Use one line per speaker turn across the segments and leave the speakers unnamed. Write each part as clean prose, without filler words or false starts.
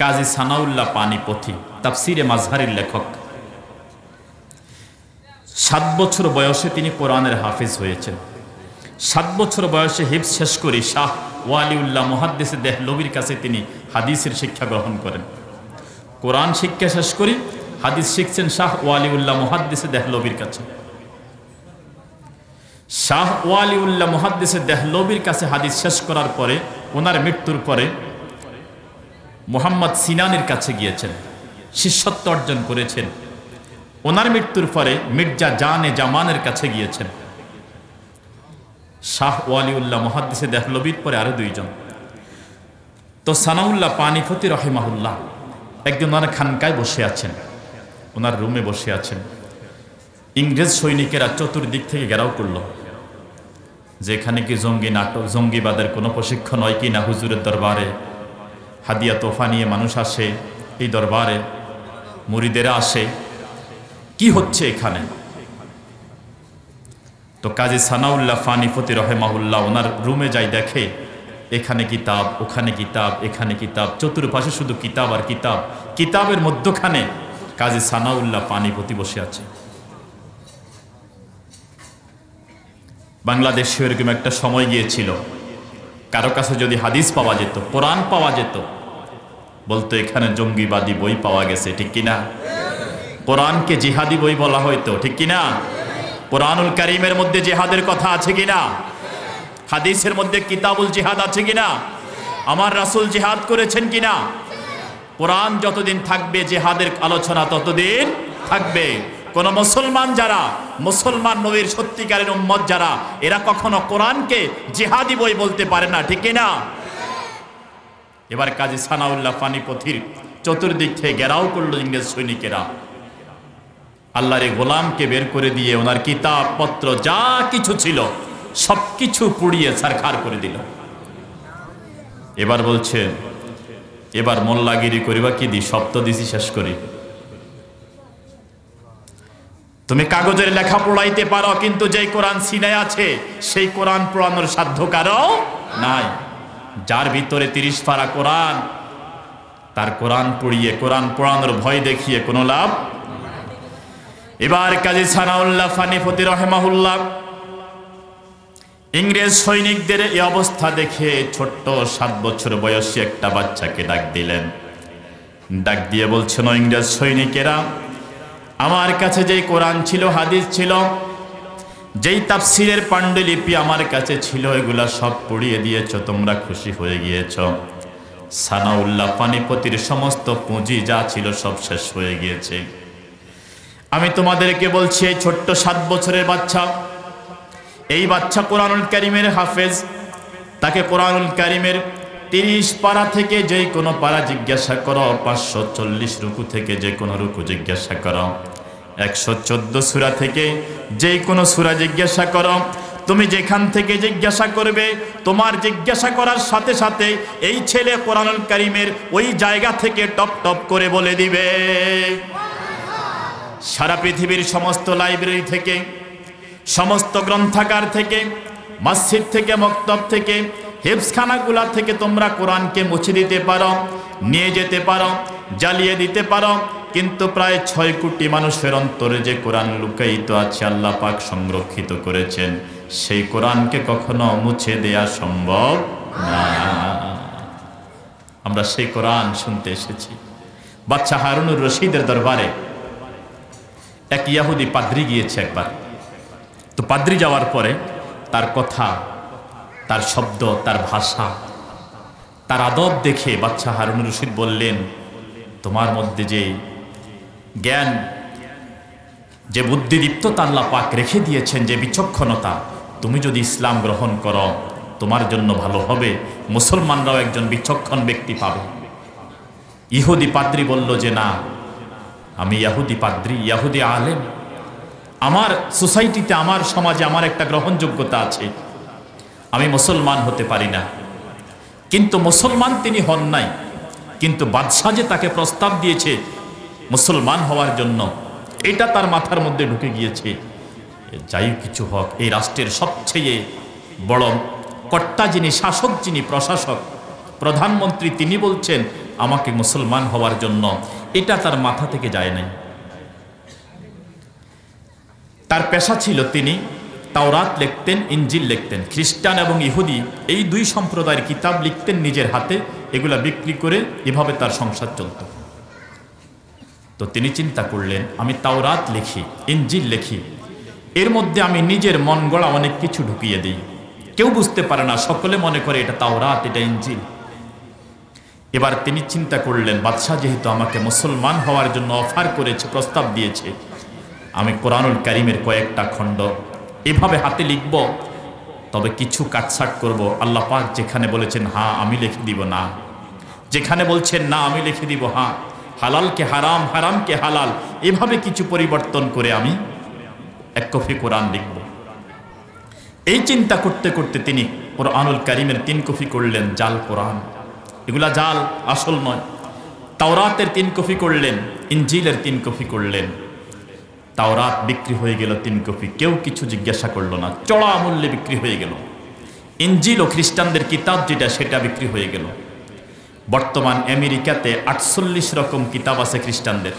কাজী সানাউল্লাহ পানিপথী, তাফসিরে মাজহারের লেখক। 7 বছর বয়সে তিনি কোরআনের হাফেজ হয়েছেন। 7 বছর বয়সে হিফজ শেষ করে শাহ ওয়ালিউল্লাহ মুহাদ্দিসে দেহলভির কাছে তিনি হাদিসের শিক্ষা গ্রহণ করেন। কোরআন শিক্ষা শেষ করে হাদিস শিখছেন শাহ ওয়ালিউল্লাহ মুহাদ্দিসে দেহলভির কাছে। শাহ ওয়ালিউল্লাহ মুহাদ্দিসে দেহলভির কাছে হাদিস শেষ করার পরে ওনার মৃত্যুর পরে মুহাম্মদ সিনানের কাছে গিয়েছেন, শিষ্যত্ব অর্জন করেছেন। ওনার মৃত্যুর পরে মির্জা জানে জামানের কাছে গিয়েছেন। শাহ ওয়ালিউল্লাহ মুহাদ্দিসে দেহলভির পরে আরো 2 জন। তো সানাউল্লাহ পানিপথী রহিমাহুল্লাহ একজন ওনার খানকায় বসে আছেন, ওনার রুমে বসে আছেন। ইংরেজ সৈনিকেরা চতুর্দিক থেকে ঘেরাও করল, যেখানে কি জঙ্গি নাটক, জঙ্গিবাদের কোনো প্রশিক্ষণ হয় কি না। হুজুরের দরবারে হাদিয়া তোফা নিয়ে মানুষ আসে, এই দরবারে মুরিদেরা আসে, কি হচ্ছে এখানে? তো কাজী সানাউল্লাহ পানিপথী রহিমাহুল্লাহ ওনার রুমে যাই, দেখে এখানে কিতাব, ওখানে কিতাব, এখানে কিতাব, চতুর্পাশে শুধু কিতাব আর কিতাব। কিতাবের মধ্যখানে কাজী সানাউল্লাহ পানিপথী বসে আছে। বাংলাদেশে এরকম একটা সময় গিয়েছিল, কারো কাছে যদি হাদিস পাওয়া যেত, কোরআন পাওয়া যেত, বলতো এখানে জঙ্গিবাদী বই পাওয়া গেছে, ঠিক কিনা? কোরআনকে জিহাদি বই বলা হয়তো, ঠিক কিনা? কোরআনুল কারীমের মধ্যে জিহাদের কথা আছে কিনা? হাদিসের মধ্যে কিতাবুল জিহাদ আছে কিনা? আমার রাসূল জিহাদ করেছেন কিনা? কোরআন যতদিন থাকবে জিহাদের আলোচনা ততদিন থাকবে। কোন মুসলমান যারা, মুসলমান নবীর সত্যিকারের উম্মত যারা, এরা কখনো কোরআনকে জিহাদি বই বলতে পারে না, ঠিক কিনা? এবার কাজী সানাউল্লাহ পানিপথীর চতুর্দিক থেকে ঘেরাও করলো ইংরেজ সৈনিকেরা। আল্লাহর গোলামকে বের করে দিয়ে ওনার কিতাব পত্র যা কিছু ছিল সবকিছু পুড়িয়ে ছারখার করে দিল। এবার বলছে, এবার মোল্লাগিরি করিবা কি দি, সব তো দিছি শেষ করি। তুমি কাগজের লেখা পড়াইতে পারো, কিন্তু যেই কোরআন সিনায় আছে সেই কোরআন পড়ানোর সাধ্য কারো নাই। যার ভিতরে 30 পারা কোরআন, তার কোরআন পড়িয়ে, কোরআন পড়ানোর ভয় দেখিয়ে কোনো লাভ। এবার কাজী সানাউল্লাহ পানিপথী রহিমাহুল্লাহ ইংরেজ সৈনিকদের এই অবস্থা দেখে ছোট্ট 7 বছর বয়সী একটা বাচ্চাকে ডাক দিলেন। ডাক দিয়ে বলছেন, ইংরেজ সৈনিকেরা, আমার কাছে যেই কোরআন ছিল, হাদিস ছিল, যেই তাফসিরের পাণ্ডুলিপি আমার কাছে ছিল, এগুলা সব পুড়িয়ে দিয়েছ, তোমরা খুশি হয়ে গিয়েছ। সানাউল্লাহ পানিপথীর সমস্ত পুঁজি যা ছিল সব শেষ হয়ে গিয়েছে। আমি তোমাদেরকে বলছি, এই ছোট্ট 7 বছরের বাচ্চা, এই বাচ্চা কোরআনুল কারীমের হাফেজ। তাকে কোরআনুল কারীমের 30 পারা থেকে যে কোনো পারা জিজ্ঞাসা করো, 540 রুকু থেকে যে কোনো রুকু জিজ্ঞাসা করো, 114 সূরা থেকে যে কোনো সূরা জিজ্ঞাসা করো। তুমি যেখান থেকে জিজ্ঞাসা করবে, তোমার জিজ্ঞাসা করার সাথে সাথে এই ছেলে কোরআনুল কারীমের ওই জায়গা থেকে টপ টপ করে বলে দিবে। সারা পৃথিবীর সমস্ত লাইব্রেরি থেকে, সমস্ত গ্রন্থাগার থেকে, মসজিদ থেকে, মক্তব থেকে, হেফজখানাগুলা থেকে তোমরা কোরআনকে মুছে দিতে পারো, নিয়ে যেতে পারো, জ্বালিয়ে দিতে পারো, কিন্তু প্রায় 6 কোটি মানুষের অন্তরে যে কোরআন লুকায়িত আছে, আল্লাহ পাক সংরক্ষিত করেছেন, সেই কোরআনকে কখনো মুছে দেয়া সম্ভব না। আমরা সেই কোরআন শুনতে এসেছি। বাদশা হারুনুর রশিদের দরবারে এক ইহুদি পাদ্রী গিয়েছে একবার। তো পাদ্রী যাওয়ার পরে তার কথা, তার শব্দ, তার ভাষা, তার আদব দেখে বাদশা হারুনুর রশিদ বললেন, তোমার মধ্যে যে জ্ঞান, যে বুদ্ধিদীপ্ততা আল্লাহ পাক রেখে দিয়েছেন, যে বিচক্ষণতা, তুমি যদি ইসলাম গ্রহণ করো তোমার জন্য ভালো হবে, মুসলমানরাও একজন বিচক্ষণ ব্যক্তি পাবে। ইহুদি পাদ্রী বলল যে না, আমি ইহুদি পাদ্রী, ইহুদি আলেম, আমার সোসাইটিতে, আমার সমাজে আমার একটা গ্রহণযোগ্যতা আছে, আমি মুসলমান হতে পারি না। কিন্তু মুসলমান তিনি হন নাই, কিন্তু বাদশাহ যে তাকে প্রস্তাব দিয়েছে মুসলমান হওয়ার জন্য, এটা তার মাথার মধ্যে ঢুকে গিয়েছে। যাই কিছু হোক, এই রাষ্ট্রের সবচেয়ে বড় কর্তা যিনি, শাসক যিনি, প্রশাসক, প্রধানমন্ত্রী, তিনি বলছেন আমাকে মুসলমান হওয়ার জন্য, এটা তার মাথা থেকে যায় নাই। তার পেশা ছিল তিনি তাওরাত লিখতেন, ইনজিল লিখতেন। খ্রিস্টান এবং ইহুদি এই দুই সম্প্রদায়ের কিতাব লিখতেন নিজের হাতে, এগুলা বিক্রি করে এভাবে তার সংসার চলত। তো তিনি চিন্তা করলেন, আমি তাওরাত লিখি, ইনজিল লিখি, এর মধ্যে আমি নিজের মন গড়া অনেক কিছু ঢুকিয়ে দিই, কেউ বুঝতে পারে না, সকলে মনে করে এটা তাওরাত, এটা ইনজিল। এবার তিনি চিন্তা করলেন, বাদশাহ যেহেতু আমাকে মুসলমান হওয়ার জন্য অফার করেছে, প্রস্তাব দিয়েছে, আমি কোরআনুল কারীমের কয়েকটা খণ্ড এভাবে হাতে লিখব, তবে কিছু কাটছাট করব। আল্লাহ পাক যেখানে বলেছেন হ্যাঁ আমি লিখে দিব না, যেখানে বলছেন না আমি লিখে দিব হ্যাঁ, হালালকে হারাম, হারামকে হালাল, এভাবে কিছু পরিবর্তন করে আমি এক কপি কোরআন লিখব। এই চিন্তা করতে করতে তিনি কোরআনুল কারীমের 3 কপি করলেন, জাল কোরআন, এগুলা জাল, আসল নয়। তাওরাতের 3 কপি করলেন, ইনজিলের 3 কপি করলেন। তাওরাত বিক্রি হয়ে গেল 3 কপি, কেউ কিছু জিজ্ঞাসা করলো না, চড়া মূল্যে বিক্রি হয়ে গেল। ইনজিল ও খ্রিস্টানদের কিতাব যেটা, সেটা বিক্রি হয়ে গেল। বর্তমান আমেরিকাতে 48 রকম কিতাব আছে খ্রিস্টানদের।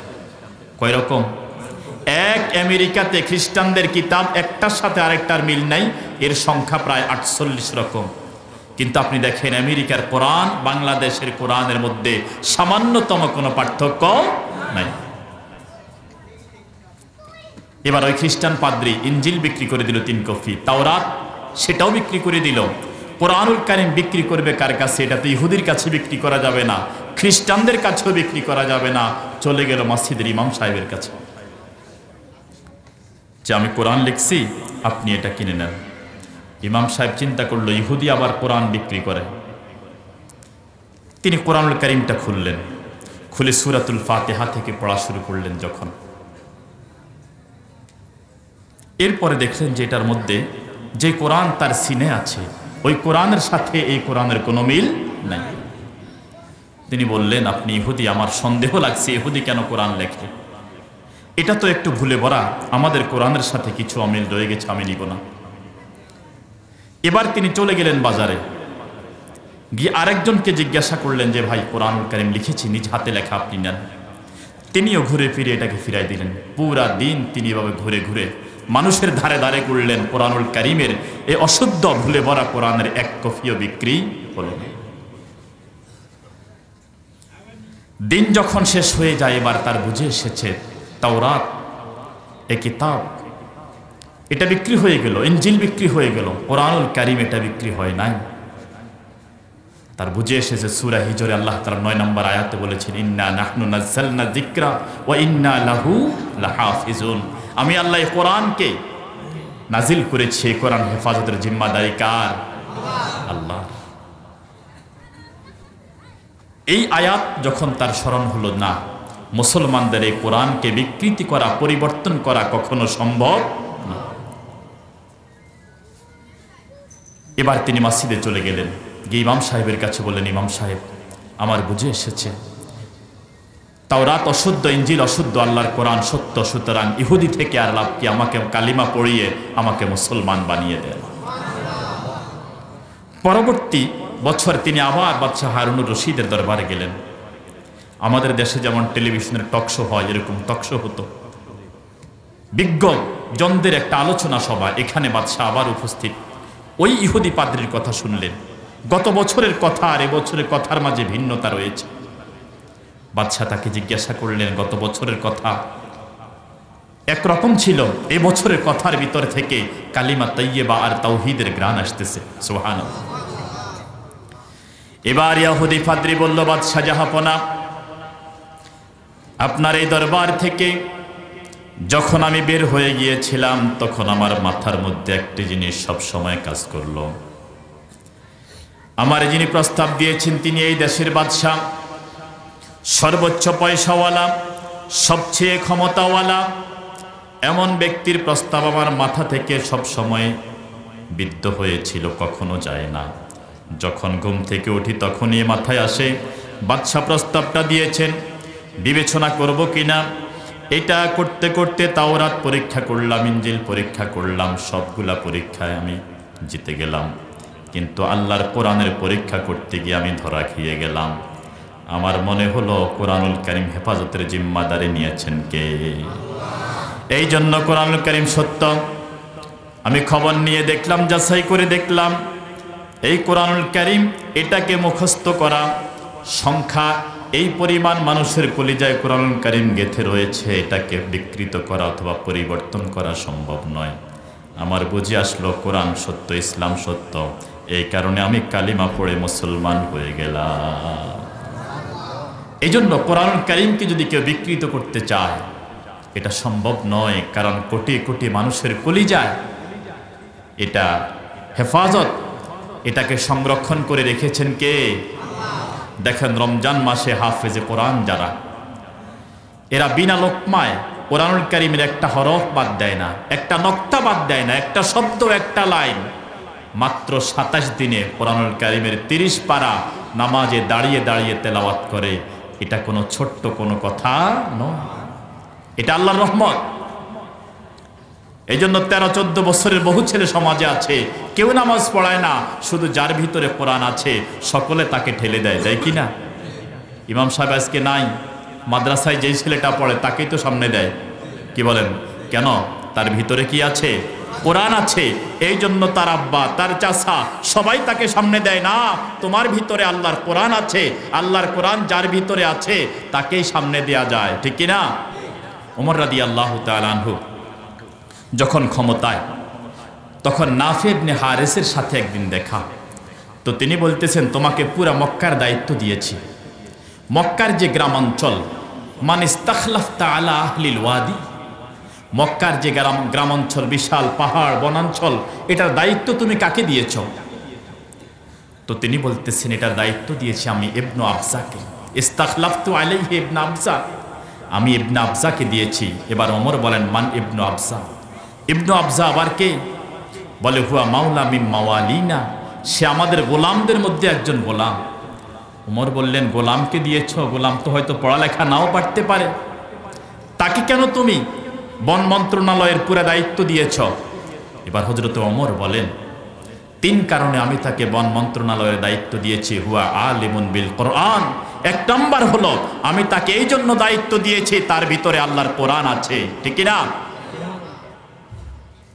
কয় রকম? এক আমেরিকাতে খ্রিস্টানদের কিতাব একটার সাথে আরেকটার মিল নাই, এর সংখ্যা প্রায় 48 রকম। কিন্তু আপনি দেখেন আমেরিকার কোরআন বাংলাদেশের কোরআনের মধ্যে সামান্যতম কোনো পার্থক্য নাই। এবার ওই খ্রিস্টান পাদ্রী ইনজিল বিক্রি করে দিল 3 কপি, তাওরাত সেটাও বিক্রি করে দিল। কোরআনুল কারীম বিক্রি করবে কার কাছে? এটা তো ইহুদির কাছে বিক্রি করা যাবে না, খ্রিস্টানদের কাছেও বিক্রি করা যাবে না, চলে গেল মসজিদের ইমাম সাহেবের কাছে, যে আমি কোরআন লিখছি, আপনি এটা কিনে নেন। ইমাম সাহেব চিন্তা করলো, ইহুদি আবার কোরআন বিক্রি করে। তিনি কোরআনুল কারীমটা খুললেন, খুলে সূরাতুল ফাতিহা থেকে পড়া শুরু করলেন। যখন এরপরে দেখলেন যে এটার মধ্যে যে কোরআন তার সিনে আছে, ওই কোরআনের সাথে এই কোরআনের কোনো মিল নাই। তিনি বললেন, আপনি ইহুদি, আমার সন্দেহ লাগছে, ইহুদি কেন কোরআন লেখে? এটা তো একটু ভুলে ভরা, আমাদের কোরআনের সাথে কিছু অমিল রয়ে গেছে, আমি নিব না। এবার তিনি চলে গেলেন বাজারে, গিয়ে আরেকজনকে জিজ্ঞাসা করলেন যে ভাই, কোরআনুল কারীম লিখেছি, নিজ হাতে লেখা, আপনি নেন। তিনিও ঘুরে ফিরে এটাকে ফিরাই দিলেন। পুরা দিন তিনি এভাবে ঘুরে ঘুরে মানুষের ধারে ধারে করলেন, কোরআনুল কারীমের এই অশুদ্ধ ভুলে ভরা কোরআনের 1 কপিও বিক্রি হল। দিন যখন শেষ হয়ে যায়, এবার তার বুঝে এসেছে তাওরাত এ কিতাব এটা বিক্রি হয়ে গেল, ইনজিল বিক্রি হয়ে গেল, কোরআনুল কারীম এটা বিক্রি হয় নাই। তার বুঝে এসেছে সূরা হিজরে আল্লাহ তাআলা 9 নম্বর আয়াতে বলেছেন, ইন্না নাহনু নাযালনা যিকরা ওয়া ইন্না লাহু লাহাফিজুন। আমি আল্লাহ কোরআনকে নাজিল করেছি, কোরআন হেফাজতের জিম্মাদারি কার? আল্লাহ। এই আয়াত যখন তার স্মরণ হলো, না, মুসলমানদের এই কোরআনকে বিকৃতি করা, পরিবর্তন করা কখনো সম্ভব না। এবার তিনি মসজিদে চলে গেলেন, গিয়ে ইমাম সাহেবের কাছে বললেন, ইমাম সাহেব, আমার বুঝে এসেছে তাওরাত অশুদ্ধ, ইনজিল অশুদ্ধ, আল্লাহর কোরআন সত্য, সুতরাং ইহুদি থেকে আর লাভ কি? আমাকে কালিমা পড়িয়ে আমাকে মুসলমান বানিয়ে দেন। পরবর্তী বছর তিনি আবার বাদশাহ হারুনুর রশিদের দরবারে গেলেন। আমাদের দেশে যেমন টেলিভিশনের টকশো হয়, এরকম টকশো হতো, বিজ্ঞজনদের একটা আলোচনা সভা। এখানে বাদশাহ আবার উপস্থিত। ওই ইহুদি পাদ্রীর কথা শুনলেন। গত বছরের কথা আর এবছরের কথার মাঝে ভিন্নতা রয়েছে। বাদশাহ তাকে জিজ্ঞাসা করলেন, গত বছরের কথা একরকম ছিল, এ বছরের কথার ভিতর থেকে কালিমা তাইয়্যিবা আর তাওহীদের গ্রাণ আসতেছে। সুবহানাল্লাহ। এবার ইহুদি পাদ্রী বলল, বাদশাহ জাহাপনা, আপনার এই দরবার থেকে যখন আমি বের হয়ে গিয়েছিলাম, তখন আমার মাথার মধ্যে একটি জিনিস সব সময় কাজ করলো। আমার যিনি প্রস্তাব দিয়েছেন, তিনি এই দেশের বাদশাহ, সর্বোচ্চ পয়সাওয়ালা, সবচেয়ে ক্ষমতাওয়ালা, এমন ব্যক্তির প্রস্তাব আমার মাথা থেকে সব সময় বিদ্ধ হয়েছিল, কখনো যায় না। যখন ঘুম থেকে উঠি তখনই মাথায় আসে, বাদশাহ প্রস্তাবটা দিয়েছেন, বিবেচনা করব কিনা। এটা করতে করতে তাওরাত পরীক্ষা করলাম, ইনজিল পরীক্ষা করলাম, সবগুলা পরীক্ষায় আমি জিতে গেলাম। কিন্তু আল্লাহর কোরআনের পরীক্ষা করতে গিয়ে আমি ধরা খেয়ে গেলাম। আমার মনে হলো কোরআনুল কারীম হেফাজতের জিম্মাদারি নিয়েছেন কে? এই জন্য কোরআনুল কারীম সত্য। আমি খবর নিয়ে দেখলাম, যাচাই করে দেখলাম, এই কোরআনুল কারীম এটাকে মুখস্থ করা সংখ্যা এই পরিমাণ মানুষের কলিজায় কোরআনুল কারীম গেঁথে রয়েছে, এটাকে বিকৃত করা অথবা পরিবর্তন করা সম্ভব নয়। আমার বুঝে আসলো কোরআন সত্য, ইসলাম সত্য। এই কারণে আমি কালিমা পড়ে মুসলমান হয়ে গেলাম। এই জন্য কোরআনুল কারীমকে যদি কেউ বিকৃত করতে চায়, এটা সম্ভব নয়। কারণ কোটি কোটি মানুষের কলিজায় এটা হেফাজত, এটাকে সংরক্ষণ করে রেখেছেন কে? দেখেন, রমজান মাসে হাফেজে কোরআন যারা, এরা বিনা লোকমায় কোরআনুল কারীমের একটা হরফ বাদ দেয় না, একটা নক্তা বাদ দেয় না, একটা শব্দ, একটা লাইন। মাত্র 27 দিনে কোরআনুল কারীমের 30 পারা নামাজে দাঁড়িয়ে দাঁড়িয়ে তেলাওয়াত করে। এটা কোনো ছোট্ট কোনো কথা নয়, এটা আল্লাহর রহমত। এই জন্য 13-14 বছরের বহু ছেলে সমাজে আছে, কেউ নামাজ পড়ায় না, শুধু যার ভিতরে কোরআন আছে সকলে তাকে ঠেলে দেয়, যায় কি না? ইমাম সাহেব আজকে নাই, মাদ্রাসায় যেই ছেলেটা পড়ে তাকেই তো সামনে দেয়। কি বলেন? কেন? তার ভিতরে কি আছে? কোরআন আছে। এই জন্য তার আব্বা, তার চাচা সবাই তাকে সামনে দেয় না। তোমার ভিতরে আল্লাহর কোরআন আছে, আল্লাহর কোরআন যার ভিতরে আছে তাকেই সামনে দেয়া যায়, ঠিক কি না? ওমর রাদিয়াল্লাহু তাআলা আনহু যখন ক্ষমতায়, তখন নাফি ইবনে হারিসের সাথে একদিন দেখা। তো তিনি বলতেছেন, তোমাকে পুরা মক্কার দায়িত্ব দিয়েছি। মক্কার যে গ্রামাঞ্চল, মান ইস্তাখলাফতা আলা আহলিল ওয়াদি, মক্কার যে গ্রামাঞ্চল, বিশাল পাহাড় বনাঞ্চল, এটার দায়িত্ব তুমি কাকে দিয়েছ? তো তিনি বলতেছেন, এটার দায়িত্ব দিয়েছি আমি ইবনু আবজাকে। ইস্তাখলাফতু আলাইহি ইবনু আবজা, আমি ইবনু আবজাকে দিয়েছি। এবার ওমর বলেন, মান ইবনু আবজা? ইবনু আবজা আবার কে? বলে, হুয়া মাওলা মিন মাওয়ালিনা, সে আমাদের গোলামদের মধ্যে একজন গোলাম। ওমর বললেন, গোলামকে দিয়েছ? গোলাম তো হয়তো পড়ালেখা নাও পারতে পারে, তাকে কেন তুমি বন মন্ত্রণালয়ের পুরো দায়িত্ব দিয়েছ? এবার হযরত ওমর বলেন, 3 কারণে আমি তাকে বন মন্ত্রণালয়ের দায়িত্ব দিয়েছি। হুয়া আলিমুন বিল কোরআন, 1 নম্বর হলো আমি তাকে এই জন্য দায়িত্ব দিয়েছি, তার ভিতরে আল্লাহর কোরআন আছে, ঠিক না?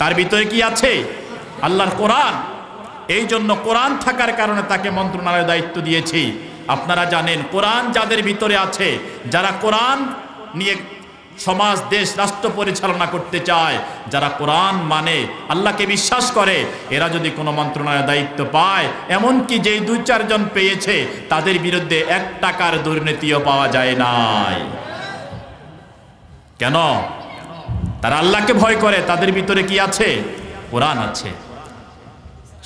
তার ভিতরে কি আছে? আল্লাহর কোরআন। এই জন্য কোরআন থাকার কারণে তাকে মন্ত্রণালয়ের দায়িত্ব দিয়েছি। আপনারা জানেন, কোরআন যাদের ভিতরে আছে, যারা কোরআন নিয়ে সমাজ, দেশ, রাষ্ট্র পরিচালনা করতে চায়, যারা কোরআন মানে, আল্লাহকে বিশ্বাস করে, এরা যদি কোনো মন্ত্রণালয়ের দায়িত্ব পায়, এমনকি যেই 2-4 জন পেয়েছে তাদের বিরুদ্ধে 1 টাকার দুর্নীতিও পাওয়া যায় নাই। কেন? তারা আল্লাহকে ভয় করে, তাদের ভিতরে কি আছে? কোরআন আছে।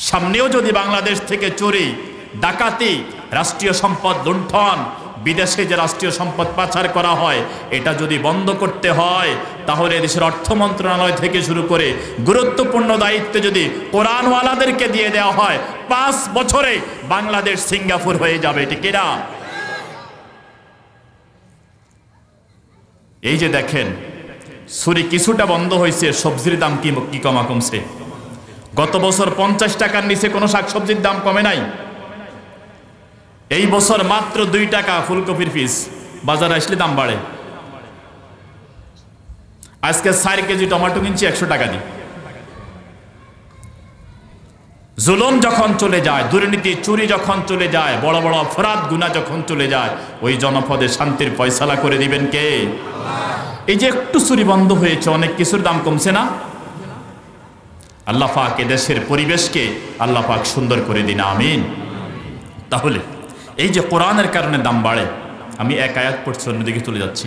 সামনেও যদি বাংলাদেশ থেকে চুরি, ডাকাতি, রাষ্ট্রীয় সম্পদ লুণ্ঠন, বিদেশে যে রাষ্ট্রীয় সম্পদ পাচার করা হয়, এটা যদি বন্ধ করতে হয়, তাহলে দেশের অর্থ মন্ত্রণালয় থেকে শুরু করে গুরুত্বপূর্ণ দায়িত্ব যদি কোরআনওয়ালাদেরকে দিয়ে দেওয়া হয়, 5 বছরে বাংলাদেশ সিঙ্গাপুর হয়ে যাবে, ঠিক না? এই যে দেখেন, চুরি কিছুটা বন্ধ হয়েছে, সবজির দাম কি কমা কমছে। গত বছর 50 টাকার নিচে কোনো শাকসবজির দাম কমে নাই। এই বছর মাত্র 2 টাকা ফুলকপির পিস, বাজারে আসলে দাম বাড়ে। আজকে 4 কেজি টমেটো কিনছি 100 টাকা দিয়ে। জুলুম যখন চলে যায়, দুর্নীতি, চুরি যখন চলে যায়, বড় বড় অপরাধ গুনাহ যখন চলে যায়, ওই জনপদে শান্তির ফয়সালা করে দিবেন কে? এই যে একটু চুরি বন্ধ হয়েছে, অনেক কিছুর দাম কমছে না? আল্লাহ পাক দেশের পরিবেশকে আল্লাহ পাক সুন্দর করে দিন, আমিন। তাহলে এই যে কোরআনের কারণে দাম বাড়ে, আমি 1 আয়াত পড়ছি, অন্যদিকে চলে যাচ্ছি।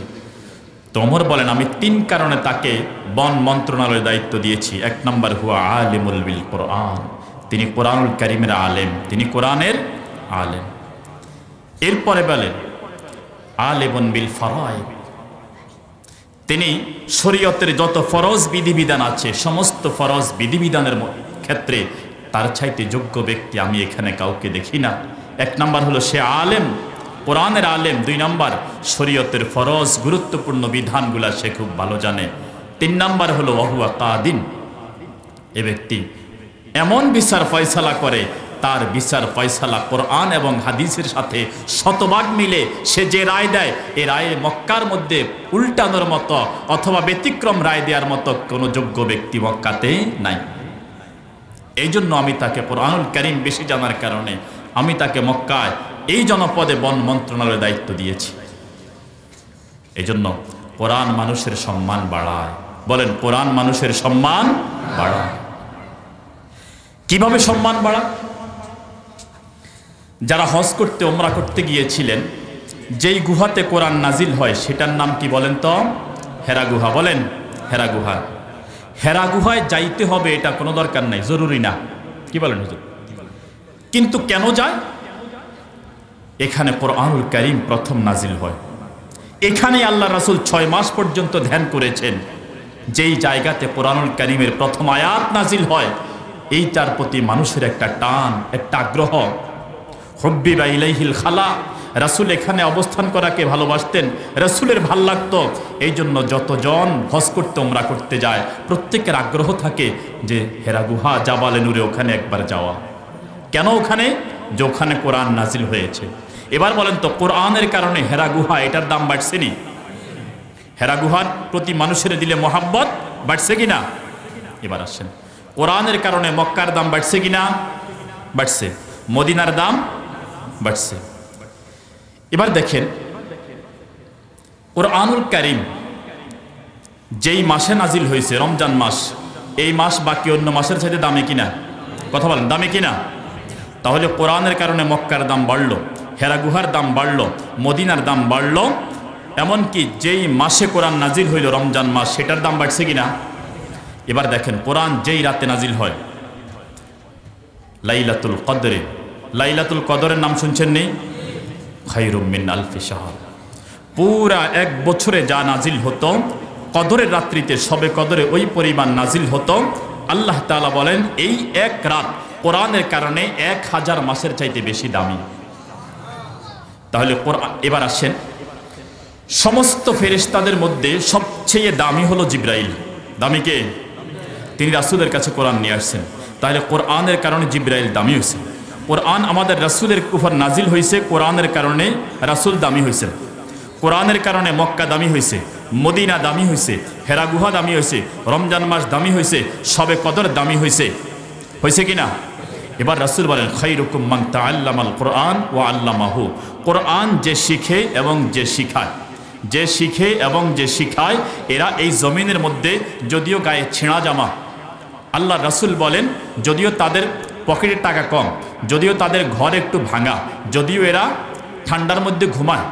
তো ওমর বলেন, আমি 3 কারণে তাকে বন মন্ত্রণালয়ের দায়িত্ব দিয়েছি। 1 নম্বর, হুয়া আলিমুল বিল কোরআন, তিনি কোরআনুল কারীমের আলেম, তিনি কোরআনের আলেম। এরপরে বলেন, আলিমুন বিল ফারায়েদ, তিনি শরীয়তের যত ফরজ বিধিবিধান আছে, সমস্ত ফরজ বিধিবিধানের ক্ষেত্রে তার চাইতে যোগ্য ব্যক্তি আমি এখানে কাউকে দেখি না। 1 নম্বর হলো সে আলেম, কোরআনের আলেম। 2 নম্বর, শরীয়তের ফরজ গুরুত্বপূর্ণ বিধানগুলা সে খুব ভালো জানে। 3 নম্বর হলো ওয়াহুয়া কাদিন, এ ব্যক্তি এমন বিচার ফয়সালা করে তার বিচার ফয়সালা কোরআন এবং হাদিসের সাথে শতভাগ মিলে সে যে রায় দেয় এ রায়ে মক্কার মধ্যে উল্টানোর মতো অথবা ব্যতিক্রম রায় দেওয়ার মতো কোনো যোগ্য ব্যক্তি মক্কাতে নাই। এই জন্য আমি তাকে কোরআনুল কারীম বেশি জানার কারণে আমি তাকে মক্কায় এই জনপদে বন মন্ত্রণালয়ের দায়িত্ব দিয়েছি। এই জন্য কোরআন মানুষের সম্মান বাড়ায়। বলেন, কোরআন মানুষের সম্মান বাড়ায়। কিভাবে সম্মান বাড়ায়? যারা হজ করতে ওমরা করতে গিয়েছিলেন, যেই গুহাতে কোরআন নাজিল হয় সেটার নাম কি বলেন তো? হেরা গুহা। বলেন, হেরা গুহা। হেরা গুহায় যাইতে হবে এটা কোনো দরকার নাই, জরুরি না। কি বলেন হুজুর? কিন্তু কেন যায়? এখানে কোরআনুল কারীম প্রথম নাজিল হয়। এখানে আল্লাহ রাসূল 6 মাস পর্যন্ত ধ্যান করেছেন। যেই জায়গাতে কোরআনুল কারীমের প্রথম আয়াত নাজিল হয়, এইটার প্রতি মানুষের একটা টান, একটা আগ্রহ। হুব্বিবা ইলাইহিল খালা, রাসূল এখানে অবস্থান করাকে ভালোবাসতেন, রাসূলের ভাল লাগতো। এই জন্য যতজন হজ করতে ওমরা করতে যায় প্রত্যেকের আগ্রহ থাকে যে হেরা গুহা জাবালে নূরে ওখানে একবার যাওয়া। কেন ওখানে? যে ওখানে কোরআন নাজিল হয়েছে। এবার বলেন তো, কোরআনের কারণে হেরা গুহা এটার দাম বাড়ছে নি? হেরা গুহার প্রতি মানুষের দিলে মোহাব্বত বাড়ছে কিনা? এবার আসেন, কোরআনের কারণে মক্কার দাম বাড়ছে কিনা? বাড়ছে। মদিনার দাম বাড়ছে। এবার দেখেন, কোরআনুল কারীম যেই মাসে নাজিল হয়েছে, রমজান মাস, এই মাস বাকি অন্য মাসের চাইতে দামে কিনা? কথা বলেন, দামে কিনা? তাহলে কোরআনের কারণে মক্কার দাম বাড়লো, হেরা গুহার দাম বাড়লো, মদিনার দাম বাড়লো। এমনকি যেই মাসে কোরআন নাজিল হইল, রমজান মাস, সেটার দাম বাড়ছে কিনা? এবার দেখেন, কোরআন যেই রাতে নাজিল হয়, লাইলাতুল কদরে, লাইলাতুল কদরের নাম শুনছেন নি? খায়রুম মিন আলফি শাহর। পুরা 1 বছরে যা নাজিল হতো, কদরের রাত্রিতে, সবে কদরে ওই পরিমাণ নাজিল হতো। আল্লাহ তাআলা বলেন এই এক রাত কোরআনের কারণে 1000 মাসের চাইতে বেশি দামি। তাহলে এবার আসেন, সমস্ত ফেরেশতাদের মধ্যে সবচেয়ে দামি হলো জিবরাইল। দামি কে? তিনি রাসূলের কাছে কোরআন নিয়ে আসছেন। তাহলে কোরআনের কারণে জিবরাইল দামি হয়েছে। কোরআন আমাদের রাসূলের উপর নাজিল হয়েছে, কোরআনের কারণে রাসূল দামি হয়েছে। কোরআনের কারণে মক্কা দামি হয়েছে, মদিনা দামি হয়েছে, হেরা গুহা দামি হয়েছে, রমজান মাস দামি হয়েছে, সবে কদর দামি হয়েছে। হয়েছে কিনা? এবার রাসূল বলেন, খায়রুকুম মান তাআল্লামাল কোরআন ওয়া আল্লামাহু। কোরআন যে শিখে এবং যে শিখায়, যে শিখে এবং যে শিখায়, এরা এই জমিনের মধ্যে যদিও গায়ে ছেঁড়া জামা, আল্লাহ রাসূল বলেন যদিও তাদের পকেটের টাকা কম, যদিও তাদের ঘর একটু ভাঙা, যদিও এরা ঠান্ডার মধ্যে ঘুমায়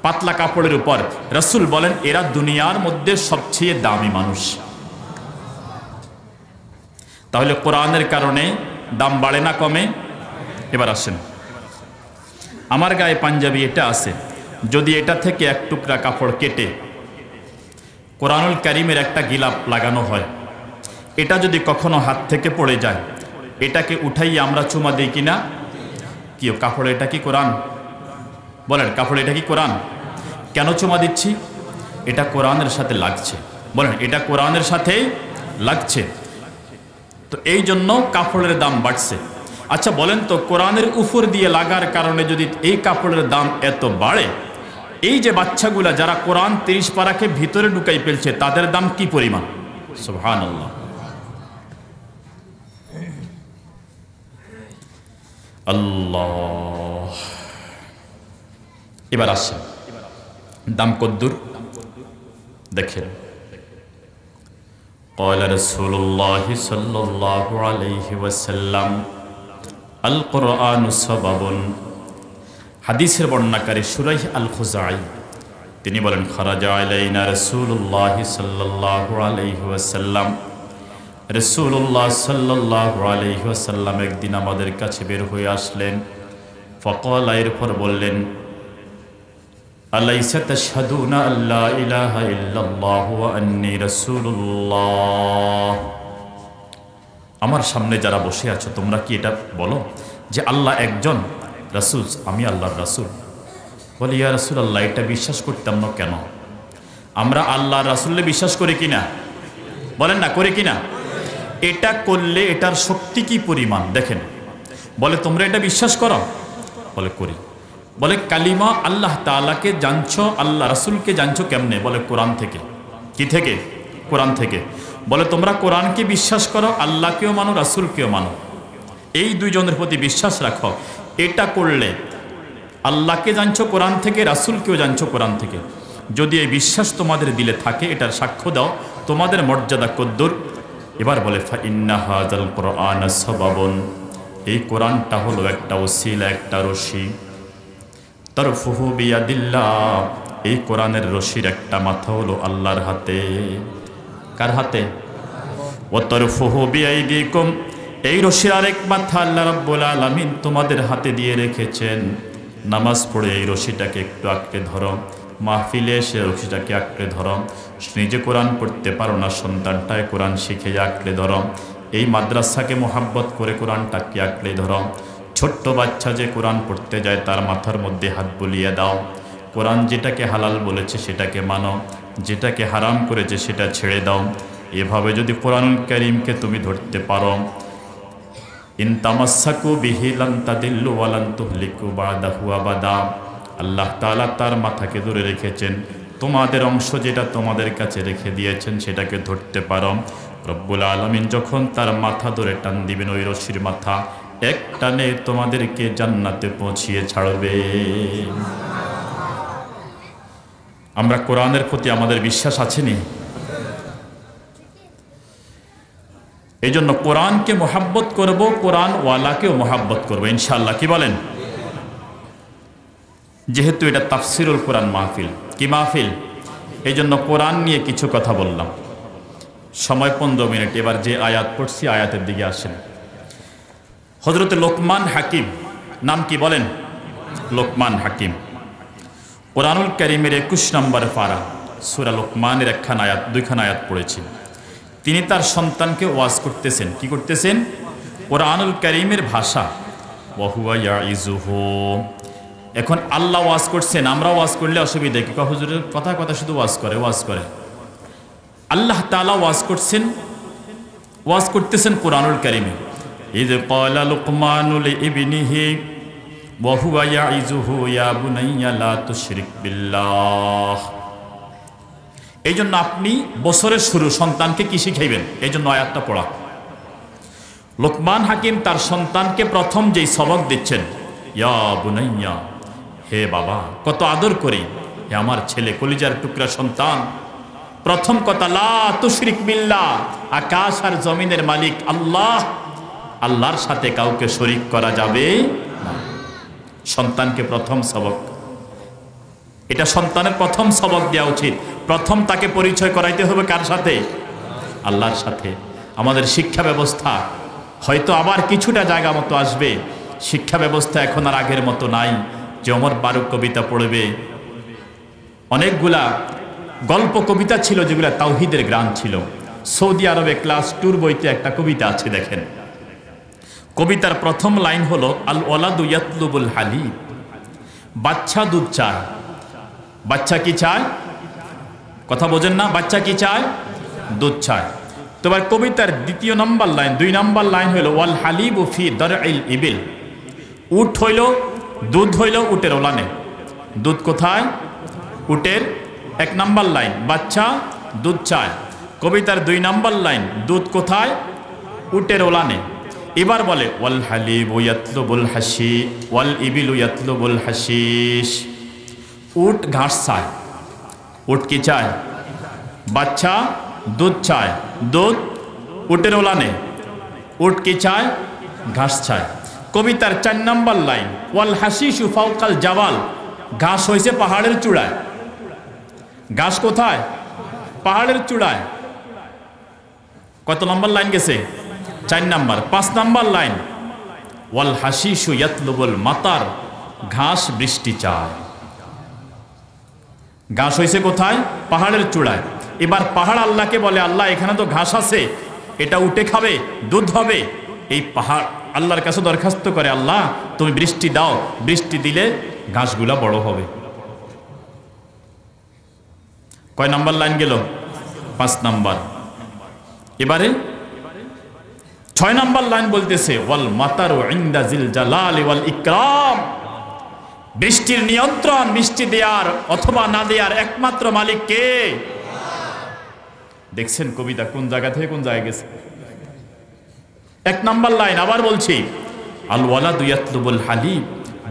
পাতলা কাপড়ের উপর, রাসূল বলেন এরা দুনিয়ার মধ্যে সবচেয়ে দামি মানুষ। তাহলে কোরআনের কারণে দাম বাড়ে না কমে? এবার আসেন, আমার গায়ে পাঞ্জাবি এটা আছে, যদি এটা থেকে এক টুকরা কাপড় কেটে কোরআনুল কারীমের একটা গিলাপ লাগানো হয়, এটা যদি কখনো হাত থেকে পড়ে যায়, এটাকে উঠাইয়ে আমরা চুমা দিই কিনা? কি কাপড় এটা কি কোরআন? বলেন, কাপড় এটা কি কোরআন? কেন চুমা দিচ্ছি? এটা কোরআনের সাথে লাগছে। বলেন, এটা কোরআনের সাথে লাগছে, তো এই জন্য কাপড়ের দাম বাড়ছে। আচ্ছা বলেন তো, কোরআনের উপর দিয়ে লাগার কারণে যদি এই কাপড়ের দাম এত বাড়ে, এই যে বাচ্চাগুলা যারা কোরআন 30 পারাকে ভিতরে ঢুকাই ফেলছে, তাদের দাম কি পরিমাণ? সুবহানাল্লাহ। আল্লাহ। এবার আসেন, দাম কদ্দুর দেখেন। قال رسول الله صلى الله عليه وسلم القرآن سبب। হাদিসের বর্ণনাকারী শুরাইহ আল খুজাই তিনি বলেন, খারাজা আলাইনা রাসূলুল্লাহ সাল্লাল্লাহু আলাইহি ওয়াসাল্লাম। রাসূলুল্লাহ সাল্লাল্লাহু আলাইহি ওয়াসাল্লাম একদিন আমাদের কাছে বের হয়ে আসলেন। ফাকাল, এরপর বললেন, আলাইসা তাশহাদুনা আল্লা ইলাহা ইল্লাল্লাহু ওয়া আন্নী রাসূলুল্লাহ। আমার সামনে যারা বসে আছো, তোমরা কি এটা বলো যে আল্লাহ একজন, রাসূল আমি আল্লাহর রাসূল? বলি, ইয়া রাসূলুল্লাহ, এটা বিশ্বাস করতাম না কেন? আমরা আল্লাহর রাসূলকে বিশ্বাস করি কিনা? বলেন না, করি কিনা? এটা করলে এটার শক্তি কি পরিমাণ দেখেন। বলে তোমরা এটা বিশ্বাস করো? বলে করি। বলে কালিমা আল্লাহ তাআলাকে জানছো, আল্লাহ রাসূলকে জানছো কেমনে? বলে কোরআন থেকে। কি থেকে? কোরআন থেকে। বলে তোমরা কোরআনকে বিশ্বাস করো, আল্লাহকেও মানো, রাসূলকেও মানো, এই দুইজনের প্রতি বিশ্বাস রাখো। এটা করলে আল্লাহকে জানছো কোরআন থেকে, রাসূলকেও জানছো কোরআন থেকে। যদি এই বিশ্বাস তোমাদের দিলে থাকে, এটার সাক্ষ্য দাও, তোমাদের মর্যাদা কদ্দুর। এবার বলে ফাইন্না হাযাল কুরআনা সাবাবুন, এই কোরআনটা হলো একটা ওসিলা, একটা রশি। তারফুহু বিয়াদিল্লাহ, এই কোরআনের রশির একটা মাথা হলো আল্লাহর হাতে। কার হাতে? ওয়া তারফুহু বিআইদিকুম, এই রশির আরেক মাথা আল্লাহ রাব্বুল আলামিন তোমাদের হাতে দিয়ে রেখেছেন। নামাজ পড়ে এই রশিটাকে একটু আঁকড়ে ধরো, মাহফিলে এসে রশিটাকে আঁকড়ে ধরো। নিজে কোরআন পড়তে পারো না, সন্তানটায় কোরআন শিখে আঁকড়ে ধরো। এই মাদ্রাসাকে মোহাব্বত করে কোরআনটাকে আঁকড়ে ধরো। ছোট্ট বাচ্চা যে কোরআন পড়তে যায় তার মাথার মধ্যে হাত বুলিয়ে দাও। কোরআন যেটাকে হালাল বলেছে সেটাকে মানো, যেটাকে হারাম করেছে সেটা ছেড়ে দাও। এভাবে যদি কোরআনুল কারীমকে তুমি ধরতে পারো, ইন তামাসসাকু বিহি লান তাদিল্লু ওয়া লান তুহলিকু বাদাহু আবাদা, আল্লাহ তাআলা তার মাথাকে ধরে রেখেছেন। তোমাদের অংশ যেটা তোমাদের কাছে রেখে দিয়েছেন সেটাকে ধরতে পারো। রব্বুল আলামিন যখন তার মাথা ধরে টান দিবেন, ওই রশির মাথা এক টানে তোমাদেরকে জান্নাতে পৌঁছিয়ে ছাড়বে। আমরা কোরআনের প্রতি আমাদের বিশ্বাস আছেনি? এই জন্য কোরআনকে মোহাব্বত করব, কোরআন ওয়ালাকেও মোহাব্বত করবো ইনশাআল্লাহ। কি বলেন? যেহেতু এটা তাফসিরুল কোরআন মাহফিল, কি মাহফিল, এই জন্য কোরআন নিয়ে কিছু কথা বললাম। সময় 15 মিনিট। এবার যে আয়াত পড়ছি আয়াতের দিকে আসেন। হযরত লোকমান হাকিম, নাম কি বলেন? লোকমান হাকিম। কোরআনুল কারীমের 21 নম্বর পারা, সূরা লোকমানের একখান আয়াত, দুইখান আয়াত পড়েছি। তিনি তার সন্তানকে ওয়াজ করতেছেন। কি করতেছেন? কোরআনুল কারীমের ভাষা। ওয়া হুয়া ইয়াইজুহু, এখন আল্লাহ ওয়াজ করছেন, আমরা ওয়াজ করলে অসুবিধা কি? হুজুরের কথা কথা শুধু ওয়াজ করে। আল্লাহ তাআলা ওয়াজ করছেন, ওয়াজ করতেছেন কোরআনুল কারীমে। ইয ক্বালা লুকমানু লিইবনিহি ওয়া হুয়া ইয়াইজুহু ইয়া বুনাইয়া লা তুশরিক বিল্লাহ। এই জন্য আপনি বছরের শুরু সন্তানকে কি শিখাইবেন? এই জন্য আয়াতটা পড়া। লোকমান হাকিম তার সন্তানকে প্রথম যেই সবক দিচ্ছেন, ইয়া বুনাইয়া, হে বাবা, কত আদর করি, হে আমার ছেলে, কলিজার টুকরা সন্তান। প্রথম কথা লা তুশরিক বিল্লাহ, আকাশ আর জমিনের মালিক আল্লাহ, আল্লাহর সাথে কাউকে শরীক করা যাবে না। সন্তানকে প্রথম সবক, এটা সন্তানের প্রথম সবক দেওয়া উচিত। প্রথম তাকে পরিচয় করাইতে হবে কার সাথে? আল্লাহর সাথে। আমাদের শিক্ষা ব্যবস্থা হয়তো আবার কিছুটা জায়গা মতো আসবে। শিক্ষা ব্যবস্থা এখন আর আগের মতো নাই যে ওমর ফারুক কবিতা পড়বে। অনেকগুলা গল্প কবিতা ছিল যেগুলা তাওহীদের গ্রাম ছিল। সৌদি আরবে ক্লাস 2 বইতে একটা কবিতা আছে, দেখেন। কবিতার প্রথম লাইন হলো আল ওয়ালাদু ইয়াতলুবুল হালিব, বাচ্চা দুধ চায়। বাচ্চা কি চায়? কথা বোঝেন না? বাচ্চা কি চায়? দুধ চায়। তো এবার কবিতার দ্বিতীয় নম্বর লাইন, 2 নম্বর লাইন হলো ওয়াল হালিবু ফি দারইল ইবিল, উট হইল, দুধ হইল উটের ওলানে। দুধ কোথায়? উটের। 1 নম্বর লাইন, বাচ্চা দুধ চায়। কবিতার 2 নম্বর লাইন, দুধ কোথায়? উটের ওলানে। এবার বলে ওয়াল হালিবু ইয়াতলুবুল হাসি ওয়াল ইবিলু ইয়াতলুবুল হাসিশ, উট ঘাস চায়। উট কি চায়? বাচ্চা দুধ চায়, দুধ উটের ওলানে। উট কি চায়? ঘাস চায়। কবিতার 4 নম্বর লাইন, ওয়াল হাসিশু ফাওকাল জাবাল, ঘাস হয়েছে পাহাড়ের চূড়ায়। ঘাস কোথায়? পাহাড়ের চূড়ায়। কত নম্বর লাইন গেছে? 4 নম্বর। 5 নম্বর লাইন, ওয়াল হাসিশু ইয়াতলুবুল মাতার, ঘাস বৃষ্টি চায়। ঘাস হয়েছে কোথায়? পাহাড়ের চূড়ায়। এবার পাহাড় আল্লাহকে বলে, আল্লাহ এখানে তো ঘাস আছে, এটা উঠে খাবে, দুধ হবে। এই পাহাড় আল্লাহর কাছে দরখাস্ত করে, আল্লাহ তুমি বৃষ্টি দাও, বৃষ্টি দিলে ঘাসগুলা বড় হবে। কয় নম্বর লাইন গেল? 5 নম্বর। এবারে 6 নম্বর লাইন বলতেছে ওয়াল মাতারু ইনদা জিল জালালি ওয়াল ইকরাম, বৃষ্টির নিয়ন্ত্রণ, বৃষ্টি দেয়ার অথবা না দেয়ার একমাত্র মালিক কে? দেখছেন কবিতা কোন জায়গা থেকে কোন জায়গায় গেছে। 1 নম্বর লাইন আবার বলছি, আল ওয়ালাদু ইয়াতলুবুল হালিব,